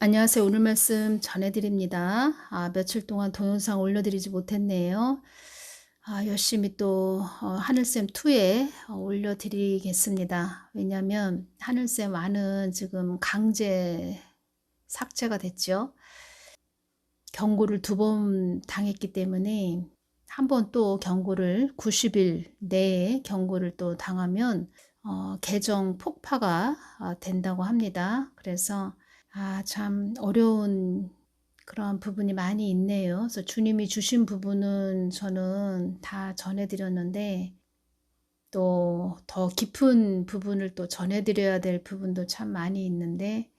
안녕하세요. 오늘 말씀 전해드립니다. 며칠 동안 동영상 올려드리지 못했네요. 열심히 또 하늘쌤2에 올려드리겠습니다. 왜냐하면 하늘쌤 1은 지금 강제 삭제가 됐죠. 경고를 2번 당했기 때문에 한 번 또 경고를 90일 내에 경고를 또 당하면 계정 폭파가 된다고 합니다. 그래서 참 어려운 그런 부분이 많이 있네요. 그래서 주님이 주신 부분은 저는 다 전해드렸는데 또 더 깊은 부분을 또 전해드려야 될 부분도 참 많이 있는데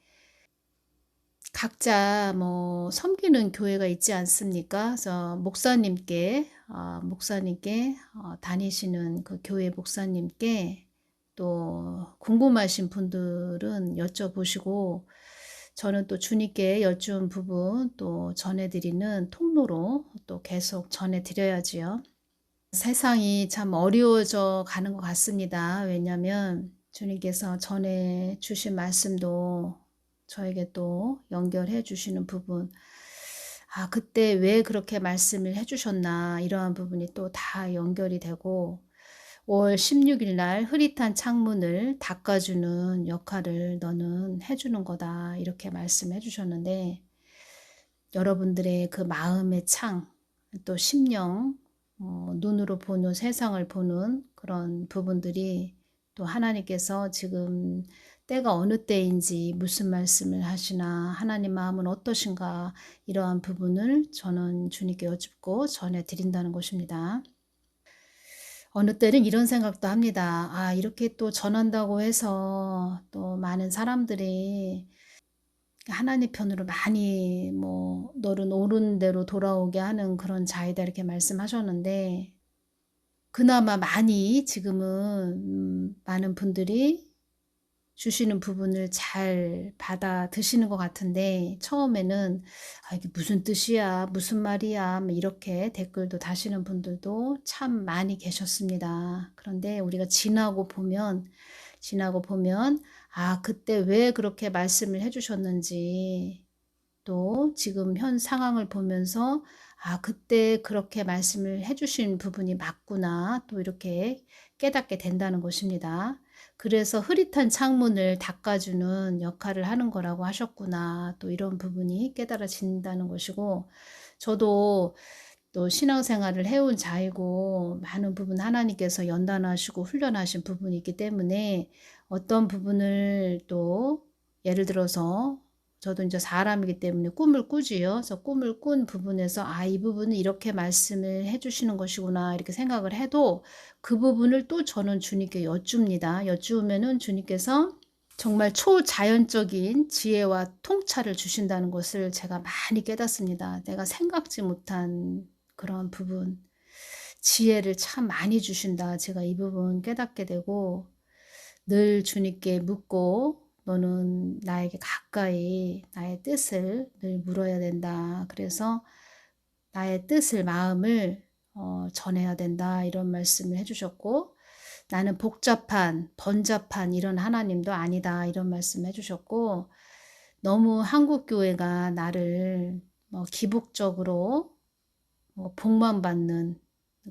각자 뭐 섬기는 교회가 있지 않습니까? 그래서 목사님께 다니시는 그 교회 목사님께 또 궁금하신 분들은 여쭤보시고 저는 또 주님께 여쭈은 부분 또 전해드리는 통로로 또 계속 전해드려야지요. 세상이 참 어려워져 가는 것 같습니다. 왜냐하면 주님께서 전해 주신 말씀도 저에게 또 연결해 주시는 부분, 그때 왜 그렇게 말씀을 해 주셨나 이러한 부분이 또 다 연결이 되고 5월 16일 날 흐릿한 창문을 닦아주는 역할을 너는 해주는 거다 이렇게 말씀해 주셨는데 여러분들의 그 마음의 창, 또 심령, 눈으로 보는 세상을 보는 그런 부분들이 또 하나님께서 지금 때가 어느 때인지 무슨 말씀을 하시나 하나님 마음은 어떠신가 이러한 부분을 저는 주님께 여쭙고 전해드린다는 것입니다. 어느 때는 이런 생각도 합니다. 이렇게 또 전한다고 해서 또 많은 사람들이 하나님 편으로 많이 뭐 너는 옳은 대로 돌아오게 하는 그런 자이다 이렇게 말씀하셨는데 그나마 많이 지금은 많은 분들이 주시는 부분을 잘 받아 드시는 것 같은데 처음에는 이게 무슨 뜻이야 무슨 말이야 이렇게 댓글도 다시는 분들도 참 많이 계셨습니다. 그런데 우리가 지나고 보면 그때 왜 그렇게 말씀을 해주셨는지 또 지금 현 상황을 보면서 그때 그렇게 말씀을 해주신 부분이 맞구나 또 이렇게 깨닫게 된다는 것입니다. 그래서 흐릿한 창문을 닦아주는 역할을 하는 거라고 하셨구나 또 이런 부분이 깨달아진다는 것이고 저도 또 신앙생활을 해온 자이고 많은 부분 하나님께서 연단하시고 훈련하신 부분이 있기 때문에 어떤 부분을 또 예를 들어서 저도 이제 사람이기 때문에 꿈을 꾸지요. 그래서 꿈을 꾼 부분에서 이 부분은 이렇게 말씀을 해주시는 것이구나 이렇게 생각을 해도 그 부분을 또 저는 주님께 여쭙니다. 여쭈면은 주님께서 정말 초자연적인 지혜와 통찰을 주신다는 것을 제가 많이 깨닫습니다. 내가 생각지 못한 그런 부분, 지혜를 참 많이 주신다. 제가 이 부분 깨닫게 되고 늘 주님께 묻고 너는 나에게 가까이 나의 뜻을 늘 물어야 된다. 그래서 나의 뜻을 마음을 전해야 된다. 이런 말씀을 해주셨고 나는 복잡한 번잡한 이런 하나님도 아니다. 이런 말씀 해주셨고 너무 한국교회가 나를 기복적으로 복만 받는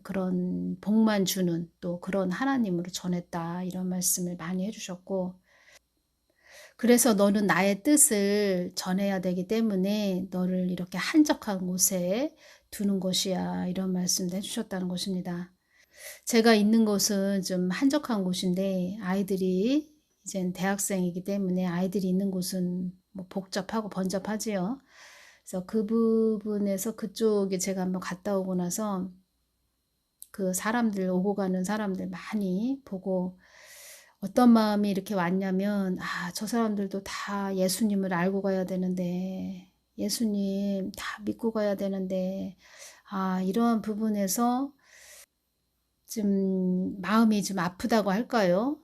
그런 복만 주는 또 그런 하나님으로 전했다. 이런 말씀을 많이 해주셨고 그래서 너는 나의 뜻을 전해야 되기 때문에 너를 이렇게 한적한 곳에 두는 것이야. 이런 말씀도 해주셨다는 것입니다. 제가 있는 곳은 좀 한적한 곳인데 아이들이 이젠 대학생이기 때문에 아이들이 있는 곳은 뭐 복잡하고 번잡하지요. 그래서 그 부분에서 그쪽에 제가 한번 갔다 오고 나서 그 사람들 오고 가는 사람들 많이 보고 어떤 마음이 이렇게 왔냐면 저 사람들도 다 예수님을 알고 가야 되는데 예수님 다 믿고 가야 되는데 이러한 부분에서 좀 마음이 좀 아프다고 할까요?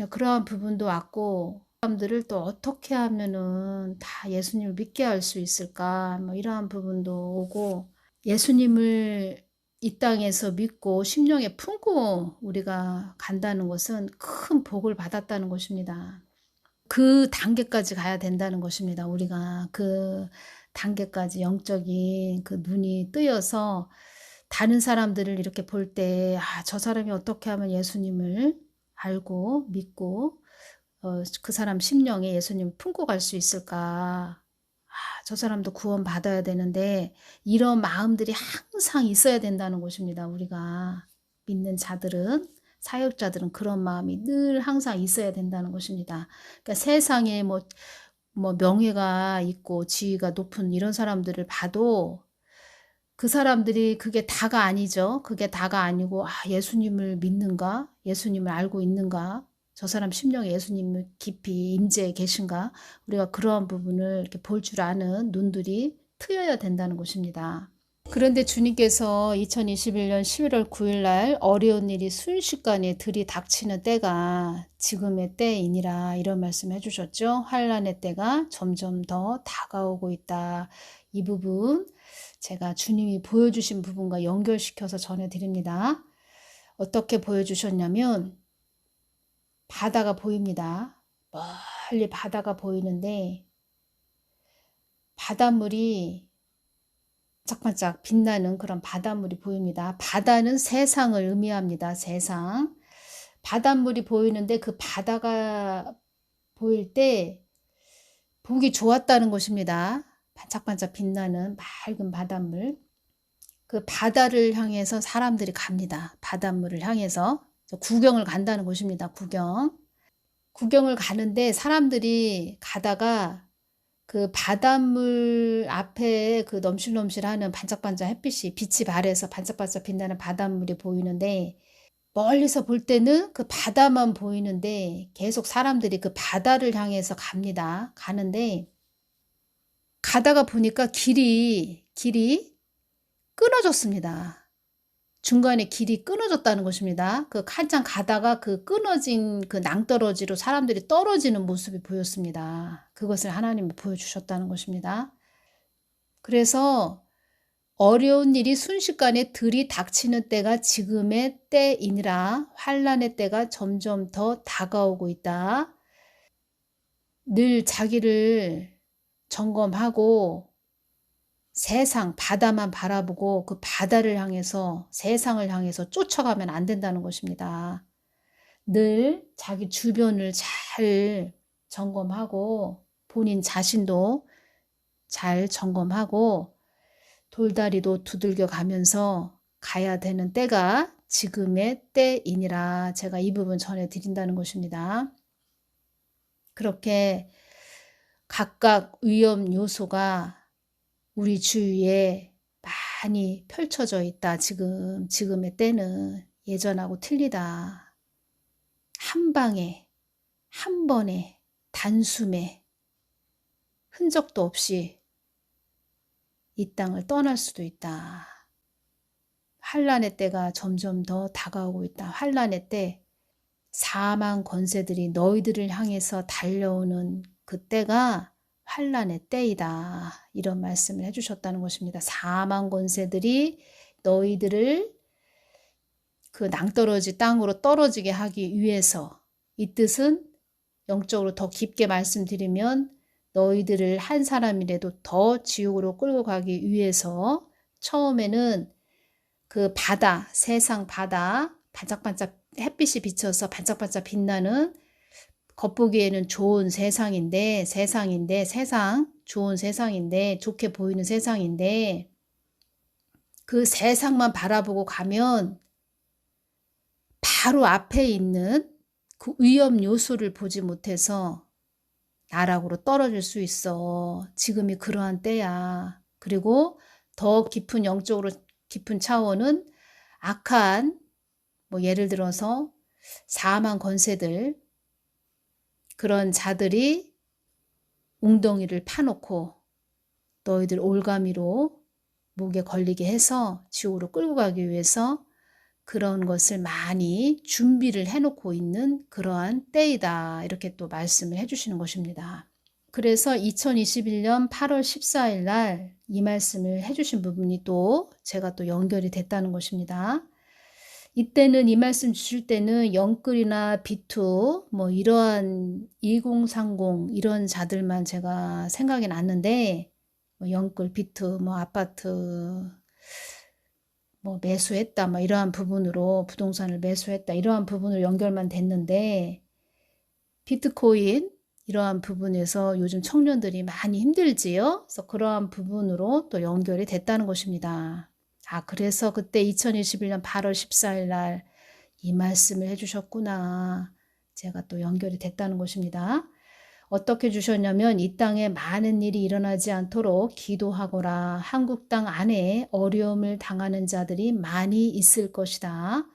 그러한 부분도 왔고 사람들을 또 어떻게 하면은 다 예수님을 믿게 할 수 있을까 뭐 이러한 부분도 오고 예수님을 이 땅에서 믿고 심령에 품고 우리가 간다는 것은 큰 복을 받았다는 것입니다. 그 단계까지 가야 된다는 것입니다. 우리가 그 단계까지 영적인 그 눈이 뜨여서 다른 사람들을 이렇게 볼 때 '아 저 사람이 어떻게 하면 예수님을 알고 믿고 그 사람 심령에 예수님을 품고 갈 수 있을까? 저 사람도 구원받아야 되는데.' 이런 마음들이 항상 있어야 된다는 것입니다. 우리가 믿는 자들은, 사역자들은 그런 마음이 늘 항상 있어야 된다는 것입니다. 그러니까 세상에 뭐 명예가 있고 지위가 높은 이런 사람들을 봐도 그 사람들이 그게 다가 아니죠. 그게 다가 아니고 '아 예수님을 믿는가? 예수님을 알고 있는가? 저 사람 심령에 예수님을 깊이 임재해 계신가?' 우리가 그러한 부분을 이렇게 볼 줄 아는 눈들이 트여야 된다는 것입니다. 그런데 주님께서 2021년 11월 9일 날 "어려운 일이 순식간에 들이닥치는 때가 지금의 때이니라." 이런 말씀해 주셨죠. 환난의 때가 점점 더 다가오고 있다. 이 부분 제가 주님이 보여주신 부분과 연결시켜서 전해드립니다. 어떻게 보여주셨냐면 바다가 보입니다. 멀리 바다가 보이는데 바닷물이 반짝반짝 빛나는 그런 바닷물이 보입니다. 바다는 세상을 의미합니다. 세상. 바닷물이 보이는데 그 바다가 보일 때 보기 좋았다는 것입니다. 반짝반짝 빛나는 맑은 바닷물. 그 바다를 향해서 사람들이 갑니다. 바닷물을 향해서 구경을 간다는 것입니다. 구경. 구경을 가는데 사람들이 가다가 그 바닷물 앞에 그 넘실넘실하는 반짝반짝 햇빛이 빛이 발해서 반짝반짝 빛나는 바닷물이 보이는데 멀리서 볼 때는 그 바다만 보이는데 계속 사람들이 그 바다를 향해서 갑니다. 가는데 가다가 보니까 길이 끊어졌습니다. 중간에 길이 끊어졌다는 것입니다. 그 한참 가다가 그 끊어진 그 낭떠러지로 사람들이 떨어지는 모습이 보였습니다. 그것을 하나님이 보여주셨다는 것입니다. 그래서 어려운 일이 순식간에 들이닥치는 때가 지금의 때이니라. 환난의 때가 점점 더 다가오고 있다. 늘 자기를 점검하고 세상 바다만 바라보고 그 바다를 향해서 세상을 향해서 쫓아가면 안 된다는 것입니다. 늘 자기 주변을 잘 점검하고 본인 자신도 잘 점검하고 돌다리도 두들겨 가면서 가야 되는 때가 지금의 때이니라. 제가 이 부분 전해드린다는 것입니다. 그렇게 각각 위험 요소가 우리 주위에 많이 펼쳐져 있다. 지금의 때는 예전하고 틀리다. 한 방에, 한 번에, 단숨에 흔적도 없이 이 땅을 떠날 수도 있다. 환난의 때가 점점 더 다가오고 있다. 환난의 때 사망 권세들이 너희들을 향해서 달려오는 그 때가 환난의 때이다. 이런 말씀을 해주셨다는 것입니다. 사망 권세들이 너희들을 그 낭떠러지 땅으로 떨어지게 하기 위해서, 이 뜻은 영적으로 더 깊게 말씀드리면 너희들을 한 사람이라도 더 지옥으로 끌고 가기 위해서 처음에는 그 바다, 세상 바다, 반짝반짝 햇빛이 비쳐서 반짝반짝 빛나는 겉보기에는 좋은 세상인데 좋은 세상인데 좋게 보이는 세상인데 그 세상만 바라보고 가면 바로 앞에 있는 그 위험 요소를 보지 못해서 나락으로 떨어질 수 있어. 지금이 그러한 때야. 그리고 더 깊은 영적으로 깊은 차원은 악한 예를 들어서 사망 권세들, 그런 자들이 웅덩이를 파놓고 너희들 올가미로 목에 걸리게 해서 지옥으로 끌고 가기 위해서 그런 것을 많이 준비를 해놓고 있는 그러한 때이다. 이렇게 또 말씀을 해주시는 것입니다. 그래서 2021년 8월 14일 날 이 말씀을 해주신 부분이 또 제가 또 연결이 됐다는 것입니다. 이때는 이 말씀 주실 때는 영끌이나 비투 뭐 이러한 2030 이런 자들만 제가 생각이 났는데 뭐 영끌, 비투, 뭐 아파트 뭐 매수했다 뭐 이러한 부분으로 부동산을 매수했다 이러한 부분으로 연결만 됐는데 비트코인 이러한 부분에서 요즘 청년들이 많이 힘들지요. 그래서 그러한 부분으로 또 연결이 됐다는 것입니다. 그래서 그때 2021년 8월 14일 날 이 말씀을 해주셨구나. 제가 또 연결이 됐다는 것입니다. 어떻게 주셨냐면 이 땅에 많은 일이 일어나지 않도록 기도하거라. 한국 땅 안에 어려움을 당하는 자들이 많이 있을 것이다.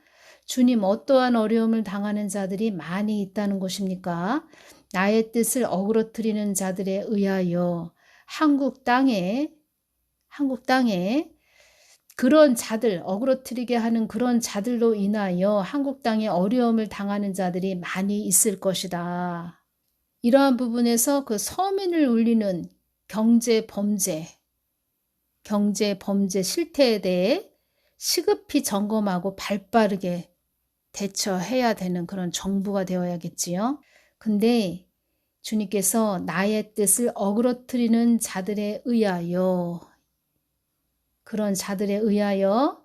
주님, 어떠한 어려움을 당하는 자들이 많이 있다는 것입니까? 나의 뜻을 어그러뜨리는 자들에 의하여 한국 땅에 그런 자들, 어그러뜨리게 하는 그런 자들로 인하여 한국 땅에 어려움을 당하는 자들이 많이 있을 것이다. 이러한 부분에서 그 서민을 울리는 경제 범죄 실태에 대해 시급히 점검하고 발빠르게 대처해야 되는 그런 정부가 되어야겠지요. 근데 주님께서 나의 뜻을 어그러뜨리는 자들에 의하여 그런 자들에 의하여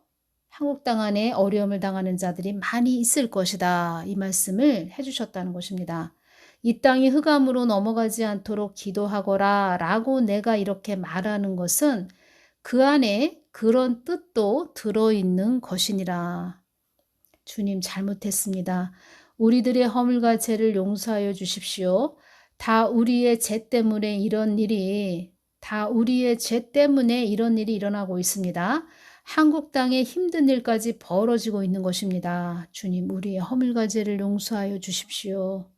한국 땅 안에 어려움을 당하는 자들이 많이 있을 것이다. 이 말씀을 해주셨다는 것입니다. 이 땅이 흑암으로 넘어가지 않도록 기도하거라 라고 내가 이렇게 말하는 것은 그 안에 그런 뜻도 들어있는 것이니라. 주님 잘못했습니다. 우리들의 허물과 죄를 용서하여 주십시오. 다 우리의 죄 때문에 이런 일이 일어나고 있습니다. 한국 땅에 힘든 일까지 벌어지고 있는 것입니다. 주님, 우리의 허물과 죄를 용서하여 주십시오.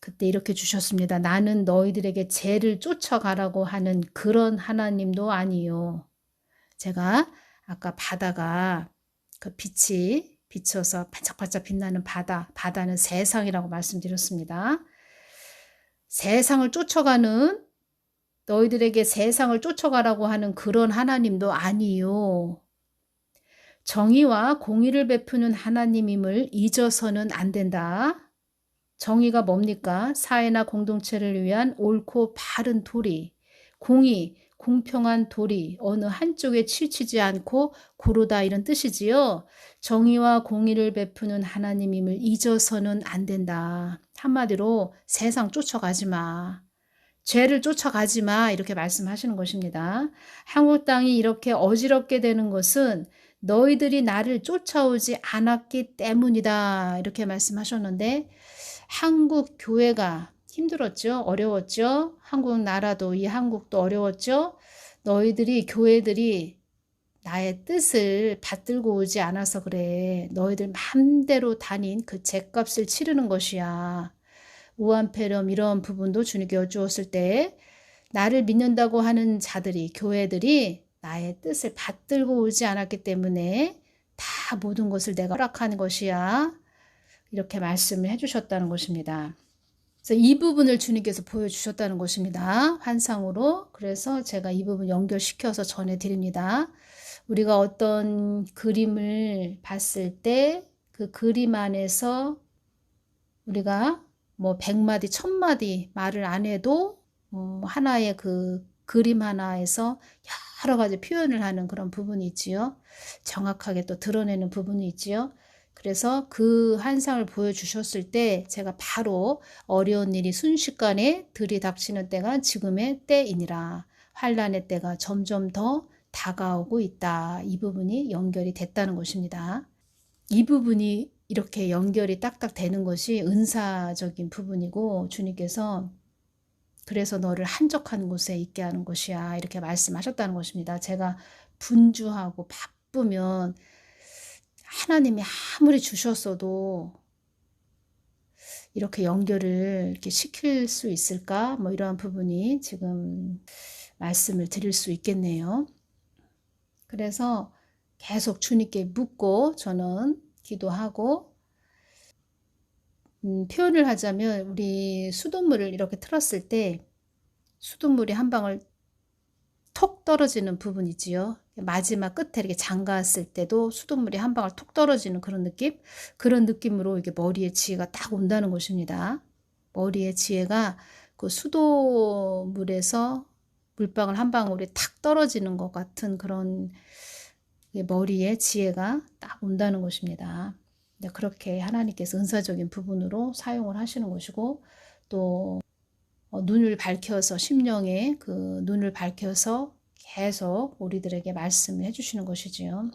그때 이렇게 주셨습니다. 나는 너희들에게 죄를 쫓아가라고 하는 그런 하나님도 아니요. 제가 아까 바다가 그 빛이 비쳐서 반짝반짝 빛나는 바다는 세상이라고 말씀드렸습니다. 세상을 쫓아가는 너희들에게 세상을 쫓아가라고 하는 그런 하나님도 아니요. 정의와 공의를 베푸는 하나님임을 잊어서는 안 된다. 정의가 뭡니까? 사회나 공동체를 위한 옳고 바른 도리, 공의, 공평한 도리, 어느 한쪽에 치우치지 않고 고르다 이런 뜻이지요. 정의와 공의를 베푸는 하나님임을 잊어서는 안 된다. 한마디로 세상 쫓아가지 마. 죄를 쫓아가지 마 이렇게 말씀하시는 것입니다. 한국 땅이 이렇게 어지럽게 되는 것은 너희들이 나를 쫓아오지 않았기 때문이다 이렇게 말씀하셨는데 한국 교회가 힘들었죠. 어려웠죠. 한국 나라도 이 한국도 어려웠죠. 너희들이 교회들이 나의 뜻을 받들고 오지 않아서 그래. 너희들 맘대로 다닌 그 죗값을 치르는 것이야. 우한폐렴 이런 부분도 주님께 여쭈었을 때 나를 믿는다고 하는 자들이 교회들이 나의 뜻을 받들고 오지 않았기 때문에 다 모든 것을 내가 허락하는 것이야. 이렇게 말씀을 해주셨다는 것입니다. 그래서 이 부분을 주님께서 보여주셨다는 것입니다. 환상으로. 그래서 제가 이 부분 연결시켜서 전해드립니다. 우리가 어떤 그림을 봤을 때 그 그림 안에서 우리가 뭐 100마디, 1000마디 말을 안 해도 하나의 그 그림 하나에서 여러 가지 표현을 하는 그런 부분이 있지요. 정확하게 또 드러내는 부분이 있지요. 그래서 그 환상을 보여주셨을 때 제가 바로 어려운 일이 순식간에 들이닥치는 때가 지금의 때이니라. 환난의 때가 점점 더 다가오고 있다. 이 부분이 연결이 됐다는 것입니다. 이 부분이 이렇게 연결이 딱딱 되는 것이 은사적인 부분이고 주님께서 그래서 너를 한적한 곳에 있게 하는 것이야 이렇게 말씀하셨다는 것입니다. 제가 분주하고 바쁘면 하나님이 아무리 주셨어도 이렇게 연결을 이렇게 시킬 수 있을까? 뭐 이러한 부분이 지금 말씀을 드릴 수 있겠네요. 그래서 계속 주님께 묻고 저는 기도하고 표현을 하자면 우리 수돗물을 이렇게 틀었을 때 수돗물이 한 방울 톡 떨어지는 부분이지요. 마지막 끝에 이렇게 잠갔을 때도 수돗물이 한 방울 톡 떨어지는 그런 느낌으로 이게 머리에 지혜가 딱 온다는 것입니다. 머리에 지혜가 그 수돗물에서 물방울 한 방울이 탁 떨어지는 것 같은 그런 머리에 지혜가 딱 온다는 것입니다. 그렇게 하나님께서 은사적인 부분으로 사용을 하시는 것이고, 또 눈을 밝혀서, 심령의 그 눈을 밝혀서 계속 우리들에게 말씀을 해주시는 것이지요.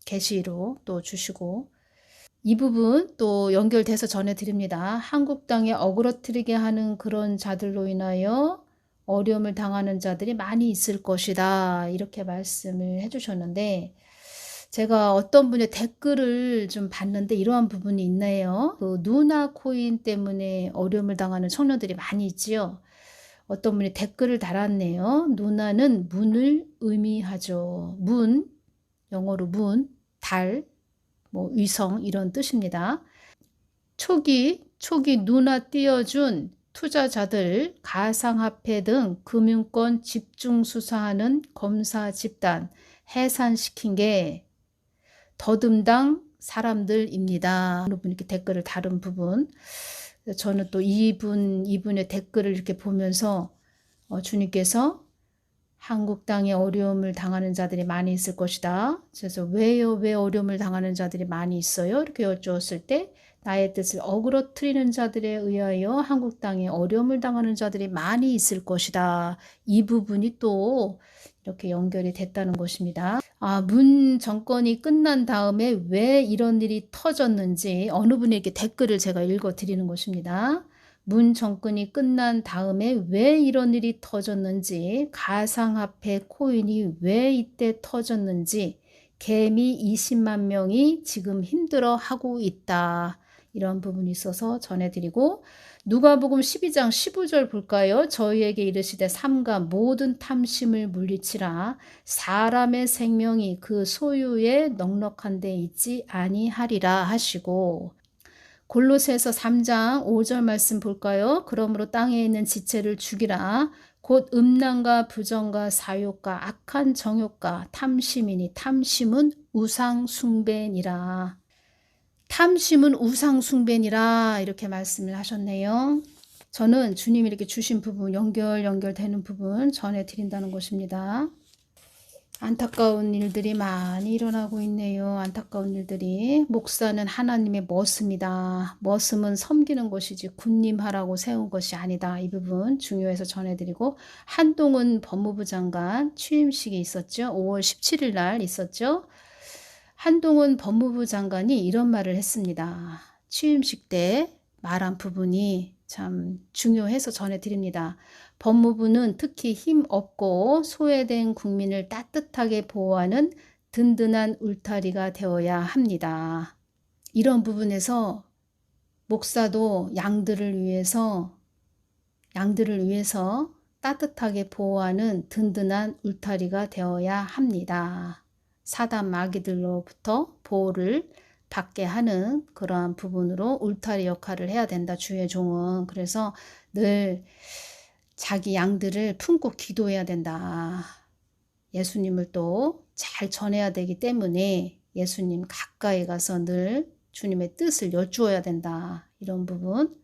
계시로 또 주시고, 이 부분 또 연결돼서 전해드립니다. 한국 땅에 어그러뜨리게 하는 그런 자들로 인하여 어려움을 당하는 자들이 많이 있을 것이다, 이렇게 말씀을 해주셨는데, 제가 어떤 분의 댓글을 좀 봤는데 이러한 부분이 있네요. 그 누나 코인 때문에 어려움을 당하는 청년들이 많이 있지요. 어떤 분이 댓글을 달았네요. 누나는 문을 의미하죠. 문, 영어로 문, 달, 뭐 위성 이런 뜻입니다. 초기 누나 띄워준 투자자들, 가상화폐 등 금융권 집중 수사하는 검사 집단 해산시킨 게 더듬당 사람들입니다. 어느 분이 이렇게 댓글을 다룬 부분. 저는 또 이분의 댓글을 이렇게 보면서 주님께서 한국 땅에 어려움을 당하는 자들이 많이 있을 것이다. 그래서 왜 어려움을 당하는 자들이 많이 있어요? 이렇게 여쭈었을 때 나의 뜻을 어그러뜨리는 자들에 의하여 한국 땅에 어려움을 당하는 자들이 많이 있을 것이다. 이 부분이 또 이렇게 연결이 됐다는 것입니다. 문 정권이 끝난 다음에 왜 이런 일이 터졌는지 어느 분이 이렇게 댓글을 제가 읽어 드리는 것입니다. 문 정권이 끝난 다음에 왜 이런 일이 터졌는지, 가상화폐 코인이 왜 이때 터졌는지, 개미 20만 명이 지금 힘들어하고 있다. 이런 부분이 있어서 전해드리고, 누가복음 12장 15절 볼까요? 저희에게 이르시되 삼가 모든 탐심을 물리치라. 사람의 생명이 그 소유에 넉넉한 데 있지 아니하리라 하시고, 골로새서 3장 5절 말씀 볼까요? 그러므로 땅에 있는 지체를 죽이라. 곧 음란과 부정과 사욕과 악한 정욕과 탐심이니 탐심은 우상 숭배니라. 탐심은 우상 숭배니라, 이렇게 말씀을 하셨네요. 저는 주님이 이렇게 주신 부분, 연결되는 부분 전해드린다는 것입니다. 안타까운 일들이 많이 일어나고 있네요. 안타까운 일들이. 목사는 하나님의 머슴이다. 머슴은 섬기는 것이지 군림하라고 세운 것이 아니다. 이 부분 중요해서 전해드리고, 한동훈 법무부 장관 취임식이 있었죠. 5월 17일 날 있었죠. 한동훈 법무부 장관이 이런 말을 했습니다. 취임식 때 말한 부분이 참 중요해서 전해드립니다. 법무부는 특히 힘 없고 소외된 국민을 따뜻하게 보호하는 든든한 울타리가 되어야 합니다. 이런 부분에서 목사도 양들을 위해서 따뜻하게 보호하는 든든한 울타리가 되어야 합니다. 사단 마귀들로부터 보호를 받게 하는 그러한 부분으로 울타리 역할을 해야 된다. 주의 종은. 그래서 늘 자기 양들을 품고 기도해야 된다. 예수님을 또 잘 전해야 되기 때문에 예수님 가까이 가서 늘 주님의 뜻을 여쭈어야 된다. 이런 부분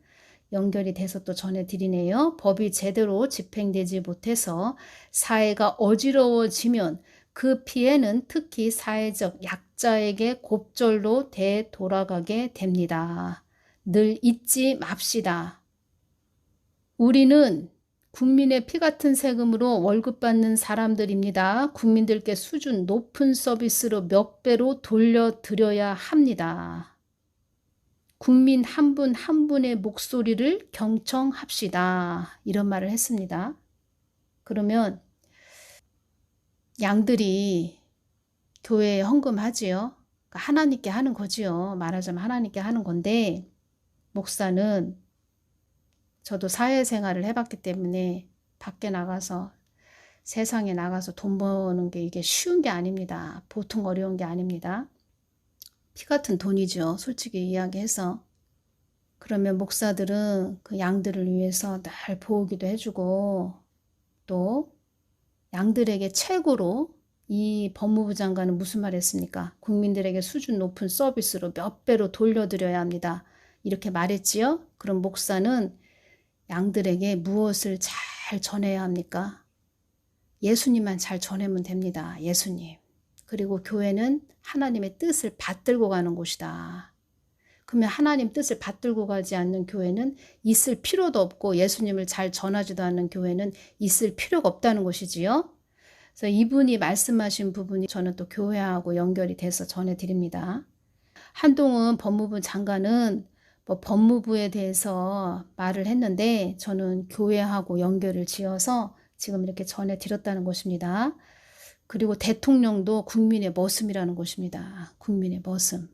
연결이 돼서 또 전해드리네요. 법이 제대로 집행되지 못해서 사회가 어지러워지면 그 피해는 특히 사회적 약자에게 곱절로 되돌아가게 됩니다. 늘 잊지 맙시다. 우리는 국민의 피 같은 세금으로 월급 받는 사람들입니다. 국민들께 수준 높은 서비스로 몇 배로 돌려드려야 합니다. 국민 한 분 한 분의 목소리를 경청합시다. 이런 말을 했습니다. 그러면 양들이 교회에 헌금하지요. 그러니까 하나님께 하는 거지요. 말하자면 하나님께 하는 건데, 목사는 저도 사회생활을 해봤기 때문에 밖에 나가서 세상에 나가서 돈 버는 게 이게 쉬운 게 아닙니다. 보통 어려운 게 아닙니다. 피 같은 돈이죠. 솔직히 이야기해서. 그러면 목사들은 그 양들을 위해서 날 보호기도 해주고 또 양들에게 최고로 이 법무부 장관은 무슨 말 했습니까? 국민들에게 수준 높은 서비스로 몇 배로 돌려드려야 합니다. 이렇게 말했지요? 그럼 목사는 양들에게 무엇을 잘 전해야 합니까? 예수님만 잘 전하면 됩니다. 예수님. 그리고 교회는 하나님의 뜻을 받들고 가는 곳이다. 그러면 하나님 뜻을 받들고 가지 않는 교회는 있을 필요도 없고 예수님을 잘 전하지도 않는 교회는 있을 필요가 없다는 것이지요. 그래서 이분이 말씀하신 부분이 저는 또 교회하고 연결이 돼서 전해드립니다. 한동훈 법무부 장관은 뭐 법무부에 대해서 말을 했는데 저는 교회하고 연결을 지어서 지금 이렇게 전해드렸다는 것입니다. 그리고 대통령도 국민의 머슴이라는 것입니다. 국민의 머슴.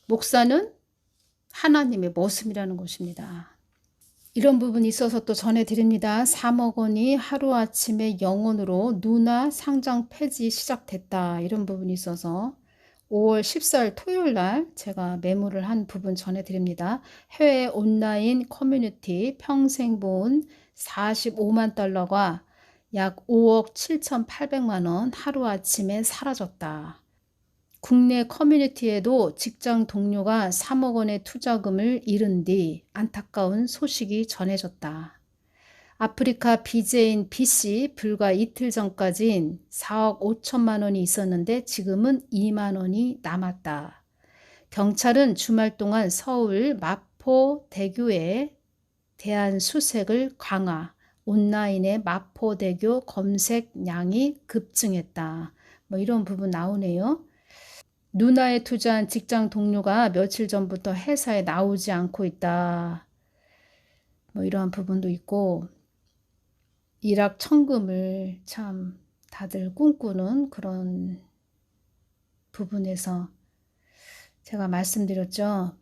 목사는 하나님의 머슴이라는 것입니다. 이런 부분이 있어서 또 전해드립니다. 3억 원이 하루아침에 영원으로 누나 상장 폐지 시작됐다. 이런 부분이 있어서 5월 14일 토요일 날 제가 메모를 한 부분 전해드립니다. 해외 온라인 커뮤니티 평생보험 45만 달러가 약 5억 7,800만 원 하루아침에 사라졌다. 국내 커뮤니티에도 직장 동료가 3억 원의 투자금을 잃은 뒤 안타까운 소식이 전해졌다. 아프리카 BJ인 B씨 불과 이틀 전까진 4억 5천만 원이 있었는데 지금은 2만 원이 남았다. 경찰은 주말 동안 서울 마포대교에 대한 수색을 강화, 온라인의 마포대교 검색량이 급증했다. 뭐 이런 부분 나오네요. 누나에 투자한 직장 동료가 며칠 전부터 회사에 나오지 않고 있다. 뭐 이러한 부분도 있고 일확천금을 참 다들 꿈꾸는 그런 부분에서 제가 말씀드렸죠.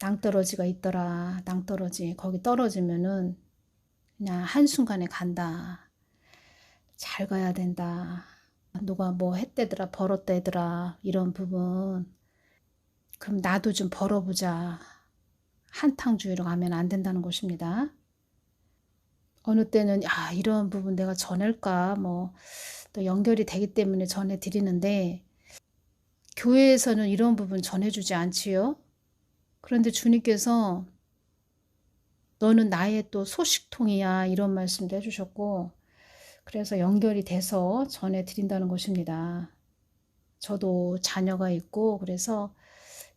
낭떠러지가 있더라. 낭떠러지. 거기 떨어지면은 그냥 한순간에 간다. 잘 가야 된다. 누가 뭐 했대더라 벌었대더라 이런 부분. 그럼 나도 좀 벌어보자. 한탕주의로 가면 안 된다는 것입니다. 어느 때는 이런 부분 내가 전할까 뭐 또 연결이 되기 때문에 전해드리는데 교회에서는 이런 부분 전해주지 않지요. 그런데 주님께서 너는 나의 또 소식통이야 이런 말씀도 해주셨고 그래서 연결이 돼서 전해드린다는 것입니다. 저도 자녀가 있고 그래서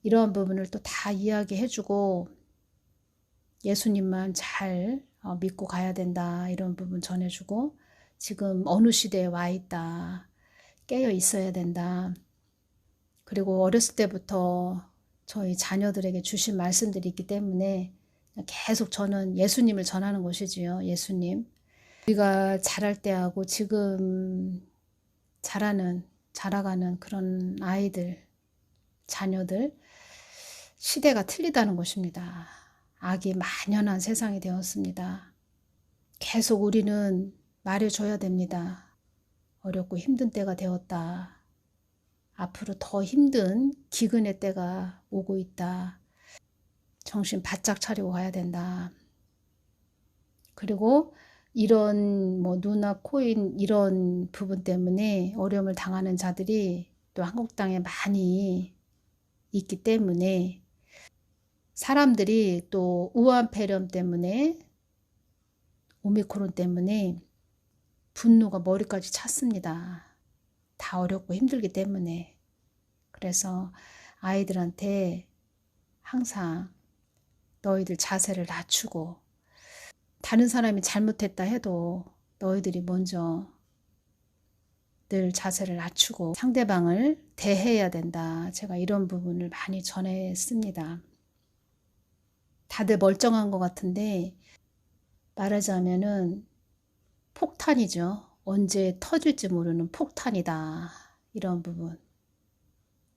이러한 부분을 또 다 이야기해주고 예수님만 잘 믿고 가야 된다 이런 부분 전해주고 지금 어느 시대에 와 있다. 깨어 있어야 된다. 그리고 어렸을 때부터 저희 자녀들에게 주신 말씀들이 있기 때문에 계속 저는 예수님을 전하는 것이지요. 예수님. 우리가 자랄 때하고 지금 자라가는 그런 아이들, 자녀들 시대가 틀리다는 것입니다. 악이 만연한 세상이 되었습니다. 계속 우리는 말해줘야 됩니다. 어렵고 힘든 때가 되었다. 앞으로 더 힘든 기근의 때가 오고 있다. 정신 바짝 차리고 가야 된다. 그리고 이런 뭐 누나 코인 이런 부분 때문에 어려움을 당하는 자들이 또 한국 땅에 많이 있기 때문에 사람들이 또 우한 폐렴 때문에 오미크론 때문에 분노가 머리까지 찼습니다. 다 어렵고 힘들기 때문에. 그래서 아이들한테 항상 너희들 자세를 낮추고 다른 사람이 잘못했다 해도 너희들이 먼저 늘 자세를 낮추고 상대방을 대해야 된다. 제가 이런 부분을 많이 전했습니다. 다들 멀쩡한 것 같은데 말하자면은 폭탄이죠. 언제 터질지 모르는 폭탄이다. 이런 부분.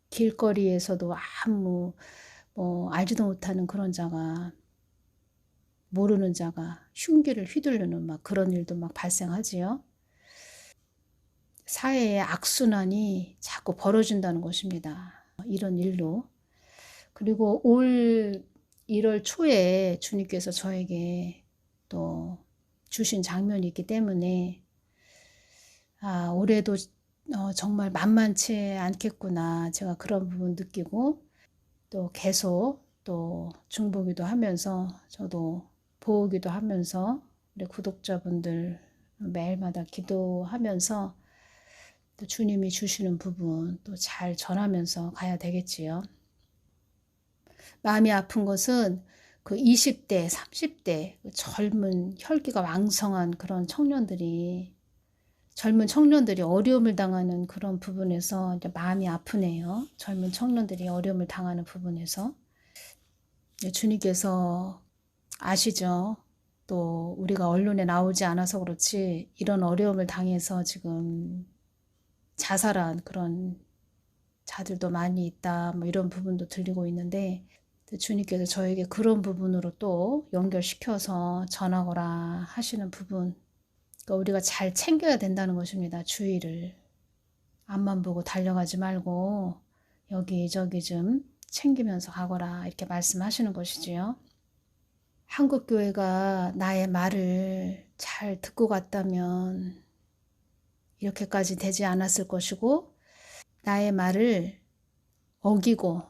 길거리에서도 아무 알지도 못하는 그런 자가 모르는 자가 흉기를 휘두르는 막 그런 일도 막 발생하지요. 사회의 악순환이 자꾸 벌어진다는 것입니다. 이런 일로. 그리고 올 1월 초에 주님께서 저에게 또 주신 장면이 있기 때문에 올해도 정말 만만치 않겠구나. 제가 그런 부분 느끼고 또 계속 또 중보기도 하면서 저도 보기도 하면서 우리 구독자분들 매일마다 기도하면서 또 주님이 주시는 부분 또 잘 전하면서 가야 되겠지요. 마음이 아픈 것은 그 20대, 30대 젊은 혈기가 왕성한 그런 젊은 청년들이 어려움을 당하는 그런 부분에서 이제 마음이 아프네요. 젊은 청년들이 어려움을 당하는 부분에서. 주님께서 아시죠? 또 우리가 언론에 나오지 않아서 그렇지 이런 어려움을 당해서 지금 자살한 그런 자들도 많이 있다. 뭐 이런 부분도 들리고 있는데 주님께서 저에게 그런 부분으로 또 연결시켜서 전하거라 하시는 부분. 그러니까 우리가 잘 챙겨야 된다는 것입니다. 주의를. 앞만 보고 달려가지 말고 여기저기 좀 챙기면서 가거라 이렇게 말씀하시는 것이지요. 한국교회가 나의 말을 잘 듣고 갔다면 이렇게까지 되지 않았을 것이고 나의 말을 어기고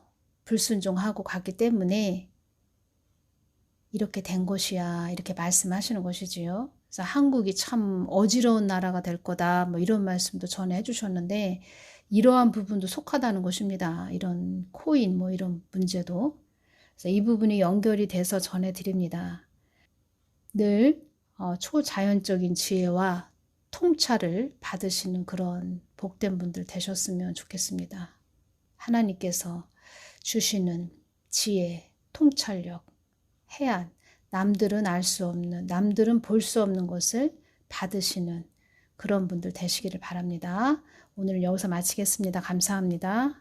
불순종하고 갔기 때문에 이렇게 된 것이야 이렇게 말씀하시는 것이지요. 그래서 한국이 참 어지러운 나라가 될 거다 뭐 이런 말씀도 전해 주셨는데 이러한 부분도 속하다는 것입니다. 이런 코인 뭐 이런 문제도. 그래서 이 부분이 연결이 돼서 전해 드립니다. 늘 초자연적인 지혜와 통찰을 받으시는 그런 복된 분들 되셨으면 좋겠습니다. 하나님께서 주시는 지혜, 통찰력, 해안, 남들은 알 수 없는, 남들은 볼 수 없는 것을 받으시는 그런 분들 되시기를 바랍니다. 오늘 여기서 마치겠습니다. 감사합니다.